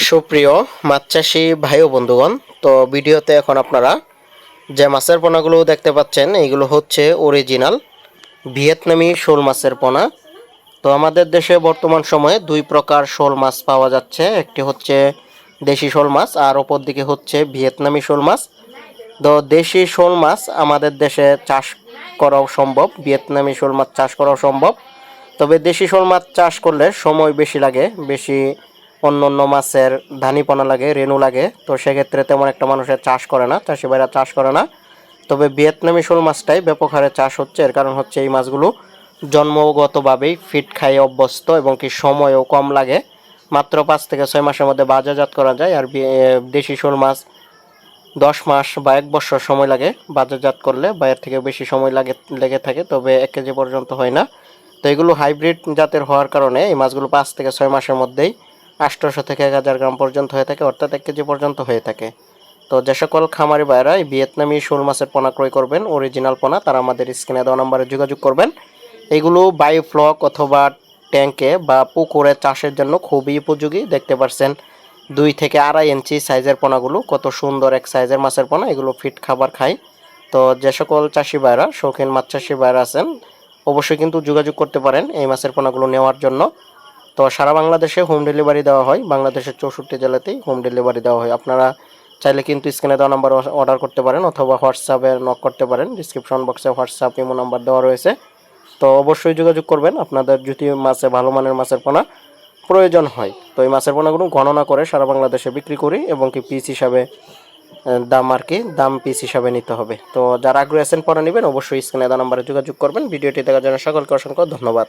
সুপ্রিয় মাছ চাষি ভাই ও বন্ধুগণ, তো ভিডিওতে এখন আপনারা যে মাছের পোনাগুলো দেখতে পাচ্ছেন এইগুলো হচ্ছে অরিজিনাল ভিয়েতনামি শোল মাছের পোনা। তো আমাদের দেশে বর্তমান সময়ে দুই প্রকার শোল মাছ পাওয়া যাচ্ছে, একটি হচ্ছে দেশি শোল মাছ আর অপর দিকে হচ্ছে ভিয়েতনামি শোল মাছ। তো দেশি শোল মাছ আমাদের দেশে চাষ করাও সম্ভব, ভিয়েতনামি শোল মাছ চাষ করাও সম্ভব। তবে দেশি শোল মাছ চাষ করলে সময় বেশি লাগে, বেশি অন্য অন্য মাছের ধানিপনা লাগে, রেণু লাগে। তো সেক্ষেত্রে তেমন একটা মানুষের চাষ করে না, চাষি ভাইরা চাষ করে না। তবে ভিয়েতনামি শোল মাছটাই ব্যাপক হারে চাষ হচ্ছে। এর কারণ হচ্ছে এই মাছগুলো জন্মগতভাবেই ফিট খাইয়ে অভ্যস্ত এবং কি সময়ও কম লাগে, মাত্র 5 থেকে 6 মাসের মধ্যে বাজারজাত করা যায়। আর দেশি শোল মাছ 10 মাস বা 1 বছর সময় লাগে বাজারজাত করলে, বা এর থেকে বেশি সময় লেগে থাকে, তবে 1 কেজি পর্যন্ত হয় না। তো এগুলো হাইব্রিড জাতের হওয়ার কারণে এই মাছগুলো 5 থেকে 6 মাসের মধ্যেই 800 থেকে 1000 গ্রাম পর্যন্ত হয়ে থাকে, অর্থাৎ 1 কেজি পর্যন্ত হয়ে থাকে। তো যে সকল খামারি ভাইরা এই ভিয়েতনামি শোল মাছের পোনা ক্রয় করবেন, অরিজিনাল পোনা, তারা আমাদের স্ক্রিনে দেওয়া নম্বরে যোগাযোগ করবেন। এগুলো বায়োফ্লক অথবা ট্যাঙ্কে বা পুকুরে চাষের জন্য খুবই উপযোগী। দেখতে পাচ্ছেন 2 থেকে 2.5 ইঞ্চি সাইজের পোনাগুলো, কত সুন্দর এক সাইজের মাছের পোনা। এগুলো ফিট খাবার খায়। তো যে সকল চাষি ভাইরা, শৌখিন মাছ চাষি ভাইরা আছেন, অবশ্যই কিন্তু যোগাযোগ করতে পারেন এই মাছের পোনাগুলো নেওয়ার জন্য। তো সারা বাংলাদেশে হোম ডেলিভারি দেওয়া হয়, বাংলাদেশের 64 জেলাতেই হোম ডেলিভারি দেওয়া হয়। আপনারা চাইলে কিন্তু স্ক্রিনে দেওয়া নাম্বার অর্ডার করতে পারেন অথবা হোয়াটসঅ্যাপে নক করতে পারেন। ডিসক্রিপশন বক্সে হোয়াটসঅ্যাপ ইমো নাম্বার দেওয়া রয়েছে। তো অবশ্যই যোগাযোগ করবেন আপনাদের যদি মাছে ভালো মানের মাছের পোনা প্রয়োজন হয়। তো এই মাছের পোনাগুলো গণনা করে সারা বাংলাদেশে বিক্রি করি, এবং কি পিস হিসাবে দাম আর কি দাম পিস হিসাবে নিতে হবে। তো যারা আগ্রহী আছেন পোনা নেবেন, অবশ্যই স্ক্রিনে দেওয়া নাম্বারে যোগাযোগ করবেন। ভিডিওটি দেখার জন্য সকলকে অসংখ্য ধন্যবাদ।